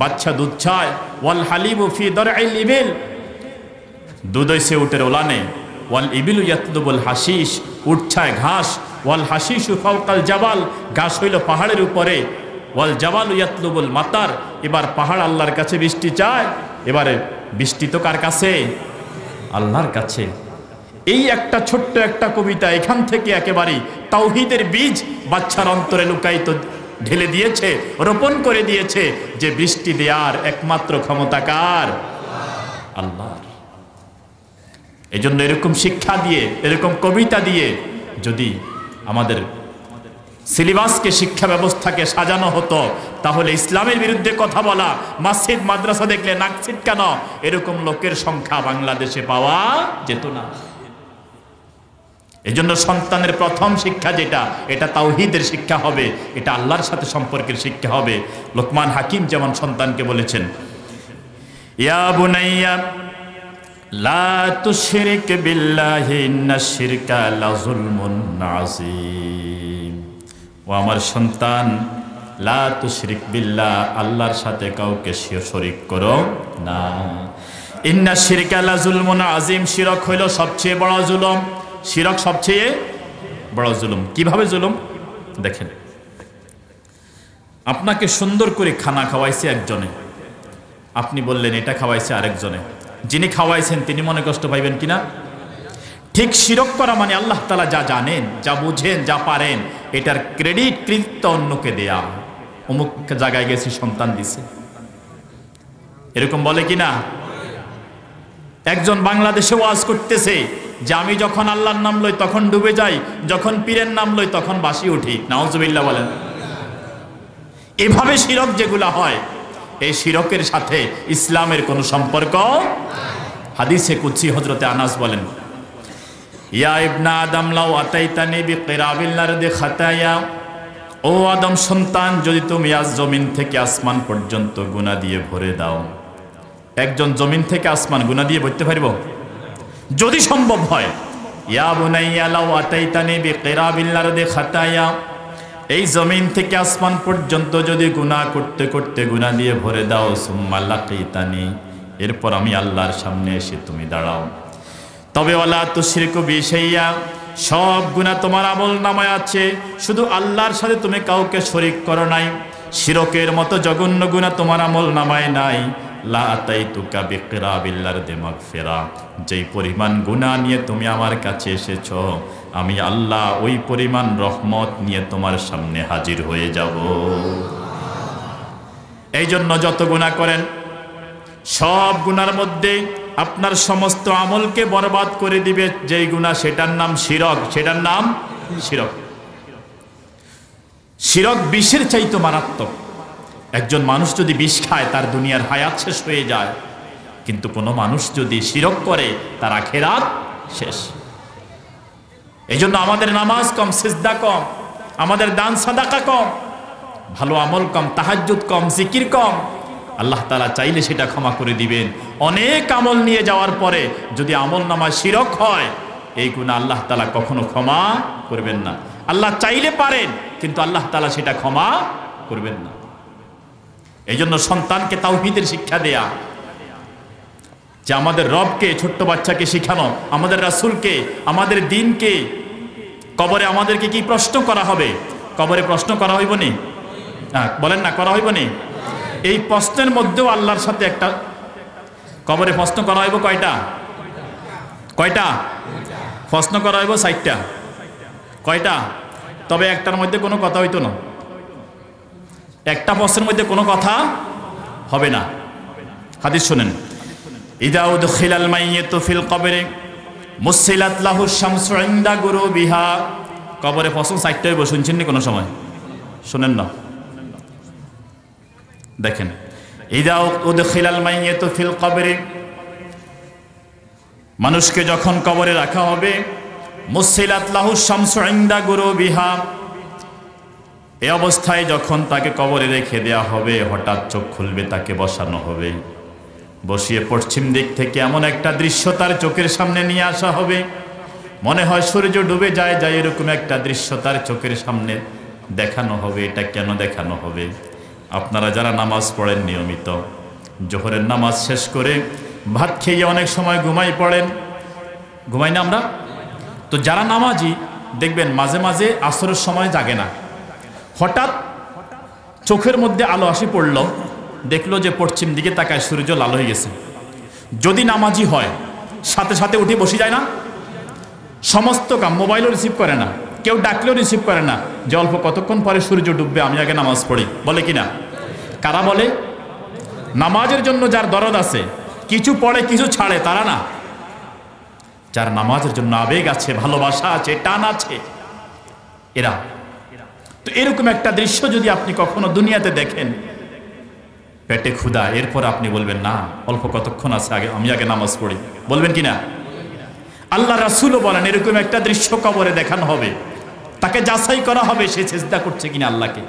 বাচ্চা দুধ চায়, ওয়াল হালিবু ফি দারইল ইবিল, দুধ হইছে উটের ওলানে, ওয়াল ইবিলু ইয়াতলুবুল হাশিশ, উট চায় ঘাস, ওয়াল হাশিশু ফাওকাল জাবাল, ঘাস হইল পাহাড়ের উপরে, ওয়াল জাবালু ইয়াতলুবুল মাতার, এবার পাহাড় আল্লাহর কাছে বৃষ্টি চায়, এবারে বৃষ্টি তো কার কাছে? আল্লাহর কাছে। এই একটা ছোট্ট একটা কবিতা এখান থেকে একেবারে তাওহীদের বীজ বাচ্চার অন্তরে লুকায়িত ঢেলে দিয়েছে, রোপণ করে দিয়েছে যে বৃষ্টি দেওয়ার একমাত্র ক্ষমতা কার? আল্লাহর। এজন্য এরকম শিক্ষা দিয়ে, এরকম কবিতা দিয়ে যদি আমাদের সিলেবাসকে, শিক্ষা ব্যবস্থাকে সাজানো হতো, তাহলে ইসলামের বিরুদ্ধে কথা বলা, মসজিদ মাদ্রাসা দেখলে নাক ছিটকানো, এরকম লোকের সংখ্যা বাংলাদেশে পাওয়া যেত না। এজন্য সন্তানের প্রথম শিক্ষা যেটা, এটা তাওহীদের শিক্ষা হবে, এটা আল্লাহর সাথে সম্পর্কের শিক্ষা হবে। লোকমান হাকিম যেমন সন্তানকে বলেছেন, ইয়া বুনাইয়া লা তুশরিক বিল্লাহি ইন্নাশ শিরকা লাযুলমুন আযীম, ও আমার সন্তান, লা তুশরিক বিল্লাহ, আল্লাহর সাথে কাউকে শরীক করো না। ইন্নাশ শিরকা লাযুলমুন আযীম, শিরক হইল সবচেয়ে বড় জুলুম। শিরক সবচেয়ে বড় জুলুম। কিভাবে জুলুম দেখেন, আপনাকে সুন্দর করে খানা খাওয়াইছে একজনে, আপনি বললেন এটা খাওয়াইছে আরেকজনে, যিনি খাওয়াইছেন তিনি মনে কষ্ট পাইবেন কিনা? ঠিক শিরক করা মানে আল্লাহ তাআলা যা জানেন, যা বুঝেন, যা পারেন, এটার ক্রেডিট কৃত্য অন্যকে দেয়া। অমুক জায়গায় গেছি সন্তান দিছে, এরকম বলে কিনা? একজন বাংলাদেশে ওয়াজ করতেছে যে আমি যখন আল্লাহর নাম লই তখন ডুবে যাই, যখন পীরের নাম লই তখন বাসি উঠি। নাউজুবিল্লাহ বলেন। এভাবে শিরক যেগুলা হয়, এই শিরকের সাথে ইসলামের কোনো সম্পর্ক। হাদিসে কুদসি হযরতে আনাস বলেন, ইয়া ইবনা আদম লাউ আতাইতানি বিকিরাবিল আরদি খাতায়া, ও আদম সন্তান, যদি তুমি আজ জমিন থেকে আসমান পর্যন্ত গুনাহ দিয়ে ভরে দাও। একজন জমিন থেকে আসমান গুনাহ দিয়ে ভরতে পারবো? যদি সম্ভব হয়। ইয়া বুনাইয়া লাউ আতাইতানি বিকিরাবিল আরদি খাতায়া, এই জমিন থেকে আসমান পর্যন্ত যদি গুনাহ করতে করতে গুনাহ দিয়ে ভরে দাও, সুম্মা লাকিতানি, এরপর আমি আল্লাহর সামনে এসে তুমি দাঁড়াও, তবে ওয়ালা তুশরিকু বি শাইয়া, সব গুনাহ তোমার আমলনামায় আছে, শুধু আল্লাহর সাথে তুমি কাউকে শরীক করো নাই, শিরকের মতো জঘন্য গুনাহ তোমার আমলনামায় নাই। লা আতাইতুকা বিকিরাবিল আরদি মাগফিরা, যেই পরিমাণ গুনাহ নিয়ে তুমি আমার কাছে এসেছো, আমি আল্লাহ ওই পরিমাণ রহমত নিয়ে তোমার সামনে হাজির হয়ে যাব। এই জন্য যত গুনাহ করেন, সব গুনার মধ্যে আপনার সমস্ত আমলকে বরবাদ করে দিবে যেই গুনাহ, সেটার নাম শিরক, সেটার নাম শিরক। শিরক বিষের চাইতে মারাত্মক। একজন মানুষ যদি বিষ খায় তার দুনিয়ার হায়াত শেষ হয়ে যায়, কিন্তু কোনো মানুষ যদি শিরক করে তার আখিরাত শেষ। এই জন্য আমাদের নামাজ কম, সিজদা কম, আমাদের দান সাদাকা কম, ভালো আমল কম, তাহাজ্জুদ কম, জিকির কম। আল্লাহ তাআলা চাইলে সেটা ক্ষমা করে দিবেন। অনেক আমল নিয়ে যাওয়ার পরে যদি আমল নামায় শিরক হয়, এই গুনাহ আল্লাহ তাআলা কখনো ক্ষমা করবেন না। আল্লাহ চাইলে পারেন, কিন্তু আল্লাহ তাআলা সেটা ক্ষমা করবেন না। এই জন্য সন্তানকে তাওহীদের শিক্ষা দেয়া, যে আমাদের রবকে, ছোট্ট বাচ্চাকে শিখানো, আমাদের রাসূলকে, আমাদের দ্বীনকে। কবরে আমাদেরকে কি প্রশ্ন করা হবে? কবরে প্রশ্ন করা হইব নি? বলেন না, করা হইব নি? এই প্রশ্নের মধ্যেও আল্লাহর সাথে একটা, কবরে প্রশ্ন করা হইব কয়টা? কয়টা প্রশ্ন করা হইব? 4টা। কয়টা? তবে একটার মধ্যে কোনো কথা হইতো না, একটা প্রশ্নের মধ্যে কোনো কথা হবে না। হাদিস শুনেন, ইদা উদখিলাল মাইয়িতু ফিল কবরি মুসিলাত লাহু শামসু ইনদা গুরুবিহা। কবরে প্রশ্ন 4টা হইব, শুনছেন নি কোনো সময়? শুনেন না, দেখেন, ইদা উদখিলাল মাইয়িতু ফিল কবরি, মানুষকে যখন কবরে রাখা হবে, মুসিলাত লাহু শামসু ইনদা গুরুবিহা, এই অবস্থায় যখন তাকে কবরে রেখে দেওয়া হবে, হঠাৎ চোখ খুলবে, তাকে বসানো হবে। বসিয়ে পশ্চিম দিক থেকে এমন একটা দৃশ্য তার চোখের সামনে নিয়ে আসা হবে, মনে হয় সূর্য ডুবে যায় এরকম একটা দৃশ্য তার চোখের সামনে দেখানো হবে। এটা কেন দেখানো হবে? আপনারা যারা নামাজ পড়েন নিয়মিত, জোহরের নামাজ শেষ করে ভাত খেয়ে অনেক সময় ঘুমাই না আমরা? তো যারা নামাজি দেখবেন মাঝে মাঝে আসরের সময় জাগে না, হঠাৎ চোখের মধ্যে আলো আসি পড়ল, দেখলো যে পশ্চিম দিকে তাকায় সূর্য লাল হয়ে গেছে। যদি নামাজি হয় সাথে সাথে উঠে বসে যায় না, সমস্ত কাম, মোবাইলও রিসিভ করে না, কেউ ডাকলেও রিসিভ করে না, যে অল্প কতক্ষণ পরে সূর্য ডুববে, আমি আগে নামাজ পড়ি, বলে কিনা? কারা বলে? নামাজের জন্য যার দরদ আছে, কিছু পড়ে কিছু ছাড়ে, তারা না। যার নামাজের জন্য আবেগ আছে, ভালোবাসা আছে, টান আছে, এরা। তো এরকম একটা দৃশ্য যদি আপনি কখনো দুনিয়াতে দেখেন, পেটে ক্ষুধা, এরপর আপনি বলবেন না অল্প কতক্ষণ আছে, আমি আগে নামাজ পড়ি, বলবেন কিনা? আল্লাহ রাসূলও বলেন এরকম একটা দৃশ্য কবরে দেখানো হবে, তাকে যাচাই করা হবে সে সিজদা করছে কিনা আল্লাহকে।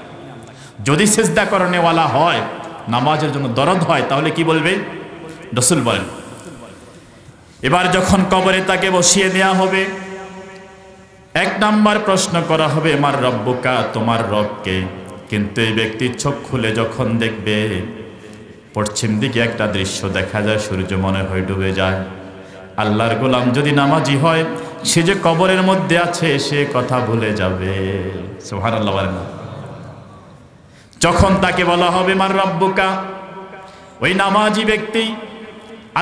যদি সিজদা করনেওয়ালা হয়, নামাজের জন্য দরদ হয়, তাহলে কি বলবে? রাসূল বলেন এবার যখন কবরে তাকে বসিয়ে দেয়া হবে, এক নাম্বার প্রশ্ন করা হবে মার রব্বুকা, তোমার রবকে। কিন্তু এই ব্যক্তি চোখ খুলে যখন দেখবে পশ্চিম দিকে একটা দৃশ্য দেখা যায়, সূর্য মনে হয় ডুবে যায়। আল্লাহর গোলাম যদি নামাজি হয়, সে যে কবরের মধ্যে আছে সে কথা ভুলে যাবে। সুবহানাল্লাহ বলেন। যখন তাকে বলা হবে মার রব্বুকা, ওই নামাজি ব্যক্তি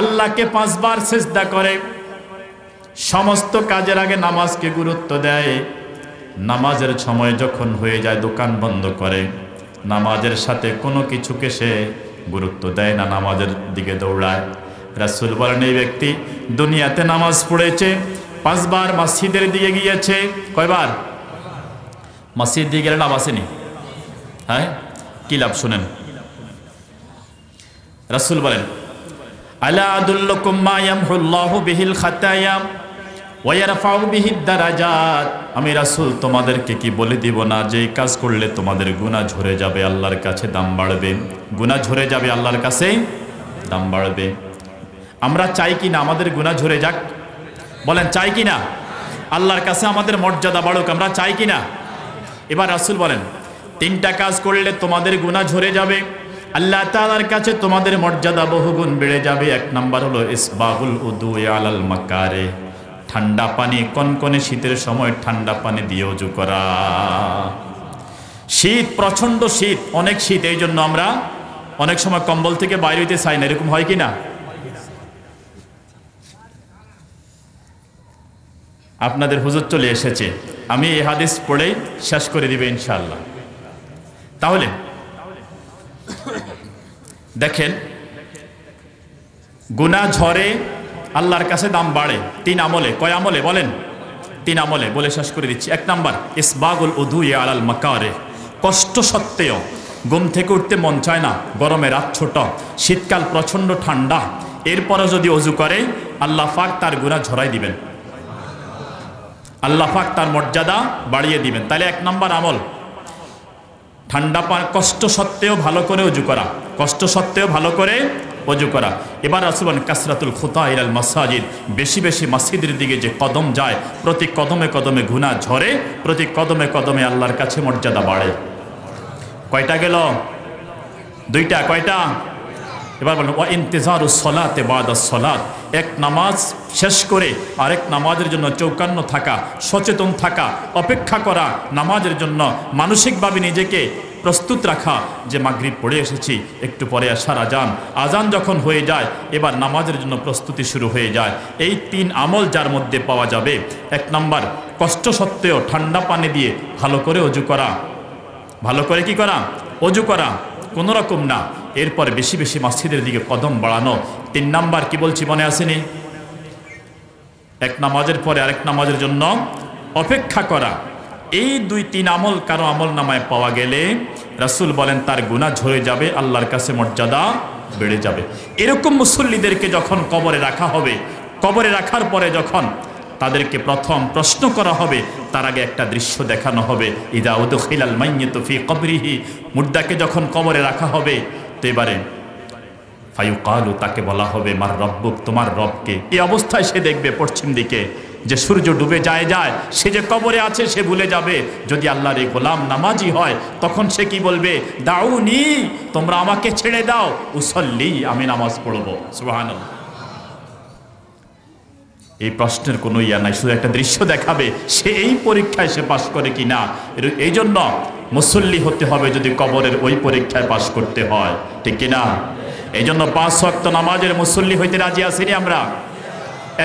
আল্লাহকে 5 বার সিজদা করে, সমস্ত কাজের আগে নামাজকে গুরুত্ব দেয়। নামাজের সময় যখন হয়ে যায় দোকান বন্ধ করে, নামাজের সাথে কোনো কিছুকে সে গুরুত্ব দেয় না, নামাজের দিকে দৌড়ায়। রাসূল বলেন এই ব্যক্তি দুনিয়াতে নামাজ পড়েছে, 5 বার মসজিদের দিকে গিয়েছে। কয়বার? মসজিদ দিকে গেলে লাভ আসেনি? হ্যাঁ, কি লাভ শুনেন। রাসূল বলেন আলা আদুল্লুকুম মা ইয়ামহুল্লাহু বিহিল খাতায়া ওয়া ইয়ারফাউ বিহিদ দারাজাত। আমি রাসূল তোমাদেরকে কি বলে দিব না যে এই কাজ করলে তোমাদের গুনাহ ঝরে যাবে, আল্লাহর কাছে দাম বাড়বে। গুনাহ ঝরে যাবে, আল্লাহর কাছে দাম বাড়বে। আমরা চাই কি না আমাদের গুনাহ ঝরে যাক? বলেন চাই কি না? আল্লাহর কাছে আমাদের মর্যাদা বাড়ুক, আমরা চাই কি না? এবার রাসূল বলেন 3টা কাজ করলে তোমাদের গুনাহ ঝরে যাবে, আল্লাহ তাআলার কাছে তোমাদের মর্যাদা বহুগুণ বেড়ে যাবে। 1 নাম্বার হলো ইসবাগুল উদু আলাল মাকারে, ঠান্ডা পানি, কনকনে শীতের সময় ঠান্ডা পানি দিয়ে ওযু করা। শীত, প্রচন্ড শীত, অনেক শীত, এই জন্য আমরা অনেক সময় কম্বল থেকে বাইরে হইতে চাই না, এরকম হয় কি না? আপনাদের হুজুর চলে এসেছে, আমি এই হাদিস পড়েই শেষ করে দিবে ইনশাআল্লাহ। তাহলে দেখেন, গুনাহ ঝরে, আল্লাহর কাছে দাম বাড়ে 3 আমলে। কয় আমলে বলেন? 3 আমলে, বলে শেষ করে দিচ্ছি। 1 নাম্বার ইসবাগুল উদু আলাল মাকারে, কষ্ট সত্ত্বেও ঘুম থেকে উঠতে মন চায় না, গরমে রাত ছোট, শীতকাল প্রচন্ড ঠান্ডা, এরপরে যদি ওযু করে আল্লাহ পাক তার গুনাহ ঝরাই দিবেন, আল্লাহ পাক তার মর্যাদা বাড়িয়ে দিবেন। তাহলে 1 নাম্বার আমল ঠান্ডা পানি, কষ্ট সত্ত্বেও ভালো করে ওযু করা, কষ্ট সত্ত্বেও ভালো করে ওযু করা। এবার রাসূল বলেন কাসরাতুল খুতা ইলাল মাসাজিদ, বেশি বেশি মসজিদের দিকে যে কদম যায়, প্রতি কদমে কদমে গুনাহ ঝরে, প্রতি কদমে কদমে আল্লাহর কাছে মর্যাদা বাড়ে। কয়টা গেল? 2টা। কয়টা? এবার বলেন ওয়া ইন্তিজারুস সালাতে বাদাস সালাত, এক নামাজ শেষ করে আরেক নামাজের জন্য চৌকান্ন থাকা, সচেতন থাকা, অপেক্ষা করা, নামাজের জন্য মানসিকভাবে নিজেকে প্রস্তুত রাখা যে মাগরিব পড়ে এসেছি, একটু পরে আসার আজান, আজান যখন হয়ে যায় এবার নামাজের জন্য প্রস্তুতি শুরু হয়ে যায়। এই 3 আমল যার মধ্যে পাওয়া যাবে, 1 নাম্বার কষ্ট সত্ত্বেও ঠান্ডা পানি দিয়ে ভালো করে ওযু করা, ভালো করে কি করা? ওযু করা, কোনো রকম না। এরপর বেশি বেশি মসজিদের দিকে কদম বাড়ানো। 3 নাম্বার কি বলছি মনে আসেনি? 1 নামাজের পরে আরেক নামাজের জন্য অপেক্ষা করা। এই 2-3 আমল কারো আমল নামায় পাওয়া গেলে রাসূল বলেন তার গুনাহ ঝরে যাবে, আল্লাহর কাছে মর্যাদা বেড়ে যাবে। এরকম মুসল্লিদেরকে যখন কবরে রাখা হবে, কবরে রাখার পরে যখন তাদেরকে প্রথম প্রশ্ন করা হবে তার আগে একটা দৃশ্য দেখানো হবে, ইদা উদখিলাল মাইয়িতু ফি কবরিহি, মুর্দাকে যখন কবরে রাখা হবে তো এবারে ফায়ুকালু, তাকে বলা হবে মার রব্বুক, তোমার রবকে। এই অবস্থায় সে দেখবে পশ্চিম দিকে যে সূর্য ডুবে যায়, সে যে কবরে আছে সে ভুলে যাবে। যদি আল্লাহর এই গোলাম নামাজি হয় তখন সে কি বলবে, দাউনি, তোমরা আমাকে ছেড়ে দাও, উসল্লি, আমি নামাজ পড়বো। সুবহানাল্লাহ। এই প্রশ্নের কোনো ইয়া নাই, শুধু একটা দৃশ্য দেখাবে সে এই পরীক্ষায় সে পাশ করে কিনা। এই জন্য মুসল্লি হতে হবে যদি কবরের ওই পরীক্ষায় পাশ করতে হয়, ঠিক কিনা? এই জন্য 5 ওয়াক্ত নামাজের মুসল্লি হইতে রাজি আছি না আমরা?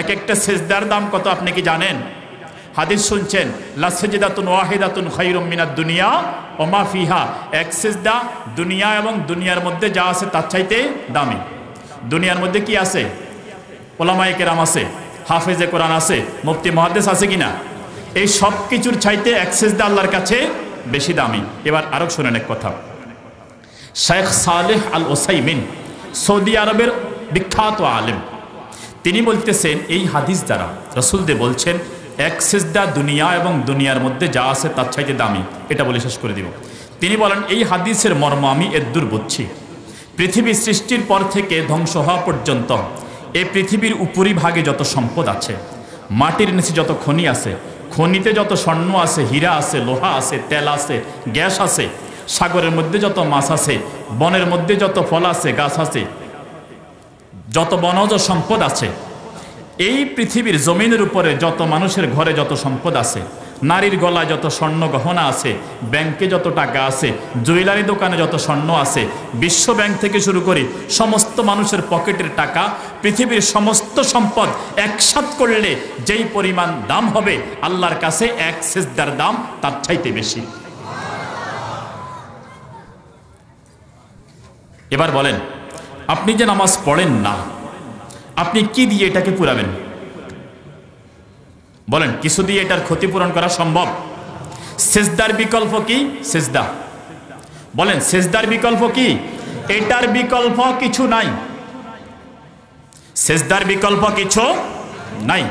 এক একটা সিজদার দাম কত আপনি কি জানেন? হাদিস শুনছেন, লা সিজদাতুন ওয়াহিদাতুন খায়রুম মিনাদ দুনিয়া ওয়া মা ফিহা, এক সিজদা দুনিয়া এবং দুনিয়ার মধ্যে যা আছে তার চাইতে দামি। দুনিয়ার মধ্যে কি আছে? ওলামায়ে কেরাম আছে, হাফেজে কোরআন আছে, মুফতি মুহাদ্দিস আছে কিনা? এই সব কিছুর চাইতে এক সিজদা আল্লাহর কাছে বেশি দামি। এবার আরো শুনেন এক কথা, শেখ সালেহ আল ওসাইমিন, সৌদি আরবের বিখ্যাত আলেম, তিনি বলতেছেন এই হাদিস দ্বারা রাসূল দে বলছেন এক সিজদা দুনিয়া এবং দুনিয়ার মধ্যে যা আছে তার চাইতে দামি। এটা বলে শেষ করে দিব। তিনি বলেন এই হাদিসের মর্ম আমি এদ্দুর বুঝছি, পৃথিবী সৃষ্টির পর থেকে ধ্বংস হওয়া পর্যন্ত এই পৃথিবীর উপরিভাগে যত সম্পদ আছে, মাটির নিচে যত খনি আছে, খনিতে যত স্বর্ণ আছে, হীরা আছে, লোহা আছে, তেল আছে, গ্যাস আছে, সাগরের মধ্যে যত মাছ আছে, বনের মধ্যে যত ফল আছে, গাছ আছে, যত বনজ সম্পদ আছে, এই পৃথিবীর জমিনের উপরে যত মানুষের ঘরে যত সম্পদ আছে, নারীর গলায় যত স্বর্ণ গহনা আছে, ব্যাংকে যত টাকা আছে, জুয়েলারি দোকানে যত স্বর্ণ আছে, বিশ্ব ব্যাংক থেকে শুরু করি সমস্ত মানুষের পকেটের টাকা, পৃথিবীর সমস্ত সম্পদ একসাথ করলে যেই পরিমাণ দাম হবে আল্লাহর কাছে এক সিজদার দাম তার চাইতে বেশি। এবার বলেন, আপনি যে নামাজ পড়েন না, আপনি কি দিয়ে এটাকে পুরাবেন? বলেন, কিছু দিয়ে এটার ক্ষতিপূরণ করা সম্ভব? সিজদার বিকল্প কি? সিজদা। বলেন, সিজদার বিকল্প কি? এটার বিকল্প কিছু নাই। সিজদার বিকল্প কিছু নাই।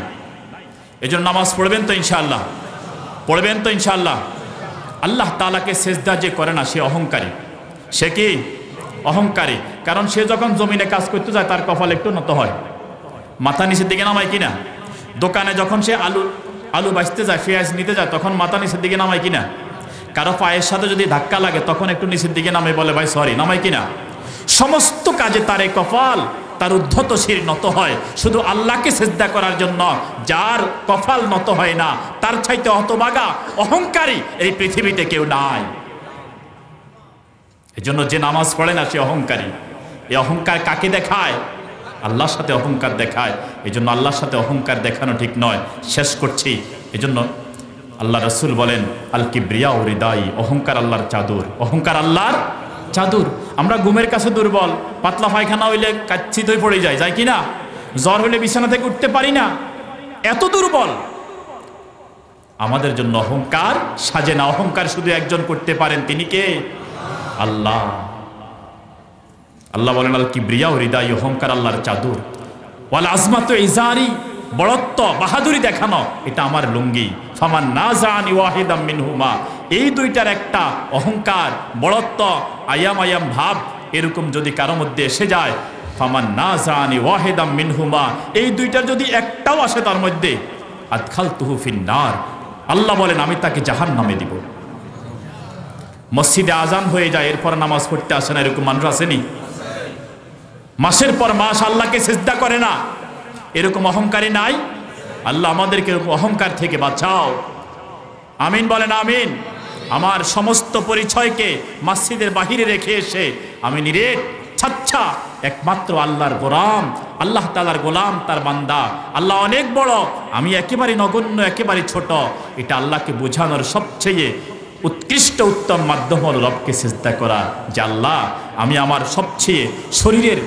এজন্য নামাজ পড়বেন তো ইনশাআল্লাহ? পড়বেন তো ইনশাআল্লাহ? আল্লাহ তাআলাকে সিজদা যে করে না সে অহংকারী। সে কি? অহংকারী। কারণ সে যখন জমিনে কাজ করতে যায় তার কপাল একটু নত হয়, মাথা নিচের দিকে নামায় কিনা? দোকানে যখন সে আলু বাঁচতে যায়, পেঁয়াজ নিতে যায়, তখন মাথা নিচের দিকে নামায় কিনা? কারো পায়ের সাথে যদি ধাক্কা লাগে তখন একটু নিচের দিকে নামে, বলে ভাই সরি, নামায় কিনা? সমস্ত কাজে তার এই কপাল, তার উদ্ধত শির নত হয় শুধু আল্লাহকে সিজদা করার জন্য। যার কপাল নত হয় না তার চাইতে হতভাগা, অহংকারী এই পৃথিবীতে কেউ নাই। এজন্য যে নামাজ পড়ে না সে অহংকারী। এই অহংকার কাকে দেখায়? আল্লাহর সাথে অহংকার দেখায়। এই জন্য আল্লাহর সাথে অহংকার দেখানো ঠিক নয়। শেষ করছি। এই জন্য আল্লাহ রসুল বলেন, আল কিবরিয়া ও হৃদাই, অহংকার আল্লাহর চাদর। অহংকার আল্লাহর চাদর। আমরা ঘুমের কাছে দুর্বল, পাতলা পায়খানা হইলে কাচ্ছিত হয়ে পড়ে যায় কি না? জ্বর হইলে বিছানা থেকে উঠতে পারি না, এত দুর্বল। আমাদের জন্য অহংকার সাজে না। অহংকার শুধু একজন করতে পারেন, তিনি কে? আল্লাহ। আল্লাহ বলেন, আল কিবরিয়া ও হৃদাই, অহংকার আল্লাহর চাদর। ওয়াল আজমাতু ইজারি, বড়ত্ব বাহাদুরি দেখানো এটা আমার লুঙ্গি। ফামান নাযানি ওয়াহিদাম মিনহুমা, এই দুইটার একটা অহংকার, বড়ত্ব, আয়াম ভাব এরকম যদি কারো মধ্যে এসে যায়, ফামান নাযানি ওয়াহিদাম মিনহুমা, এই দুইটার যদি একটাও আসে তার মধ্যে, আদখালতুহু ফিন্নার, আল্লাহ বলেন আমি তাকে জাহান্নামে দিব। মসজিদে আজান হয়ে যায়, এরপর নামাজ পড়তে আসে না, এরকম মানুষ আসেনি? মাসের পর মাস আল্লাহকে সিজদা করে না, এরকম অহংকারী নাই? আল্লাহ আমাদেরকে এরকম অহংকার থেকে বাঁচাও। আমিন বলেন আমিন। আমার সমস্ত পরিচয়কে মসজিদের বাহিরে রেখে এসে আমি নিরেট ছাচ্ছা একমাত্র আল্লাহর গোলাম, আল্লাহ তাআলার গোলাম, তার বান্দা। আল্লাহ অনেক বড়, আমি একেবারে নগণ্য, একেবারে ছোট। এটা আল্লাহকে বোঝানোর সবচেয়ে উৎকৃষ্ট উত্তম মাধ্যম হল রবকে সিজদা করা। যে আল্লাহ, আমি আমার সবচেয়ে শরীরের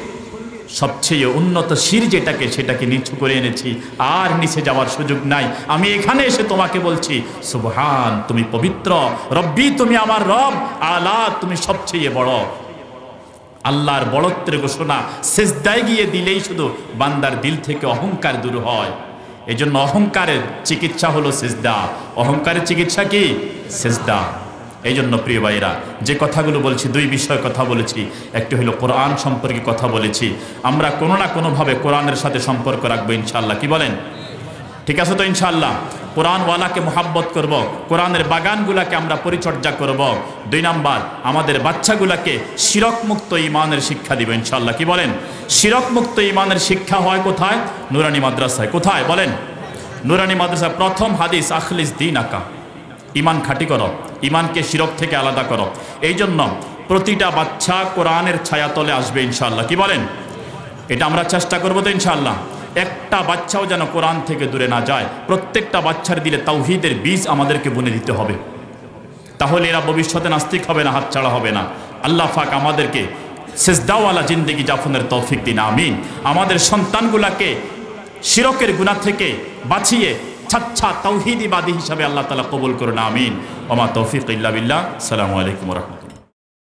সবচেয়ে উন্নত শির যেটাকে, সেটাকে নিচু করে এনেছি, আর নিচে যাওয়ার সুযোগ নাই। আমি এখানে এসে তোমাকে বলছি সুবহান, তুমি পবিত্র, রব্বি তুমি আমার রব, আলা তুমি সবচেয়ে বড়। আল্লাহর বড়ত্বের ঘোষণা সিজদায় গিয়ে দিলেই শুধু বান্দার দিল থেকে অহংকার দূর হয়। এই জন্য অহংকারের চিকিৎসা হলো সিজদা। অহংকারের চিকিৎসা কি? সিজদা। এই জন্য প্রিয় ভাইরা, যে কথাগুলো বলছি, দুই বিষয় কথা বলেছি। একটি হলো কোরআন সম্পর্কে কথা বলেছি। আমরা কোনো না কোনোভাবে কোরআনের সাথে সম্পর্ক রাখবো ইনশাআল্লাহ। কি বলেন? ঠিক আছে তো ইনশাআল্লাহ? কোরআনওয়ালাকে মোহাব্বত করব, কোরআনের বাগানগুলাকে আমরা পরিচর্যা করব। 2 নাম্বার, আমাদের বাচ্চাগুলাকে শিরকমুক্ত ঈমানের শিক্ষা দিব ইনশাআল্লাহ। কি বলেন? শিরকমুক্ত ঈমানের শিক্ষা হয় কোথায়? নুরানি মাদ্রাসায়। কোথায় বলেন? নুরানি মাদ্রাসায়। প্রথম হাদিস, আখলিস দীনাকা, ঈমান খাঁটি করো, ঈমানকে শিরক থেকে আলাদা করো। এই জন্য প্রতিটা বাচ্চা কোরআনের ছায়াতলে আসবে ইনশাআল্লাহ। কি বলেন? এটা আমরা চেষ্টা করবো তো ইনশাআল্লাহ। একটা বাচ্চাও যেন কোরআন থেকে দূরে না যায়। প্রত্যেকটা বাচ্চার দিলে তাওহীদের বীজ আমাদেরকে বুনে দিতে হবে, তাহলে এরা ভবিষ্যতে নাস্তিক হবে না, হাতছাড়া হবে না। আল্লাহ পাক আমাদেরকে সিজদাওয়ালা জিন্দেগি যাপনের তৌফিক দিন, আমিন। আমাদের সন্তানগুলাকে শিরকের গুনাহ থেকে বাঁচিয়ে ছাচ্ছা তাওহীদীবাদী হিসাবে আল্লাহ তাআলা কবুল করুন, আমিন। ওমা তৌফিক ইল্লা বিল্লাহ। আসসালামু আলাইকুম ওয়া রাহমাতুল্লাহ।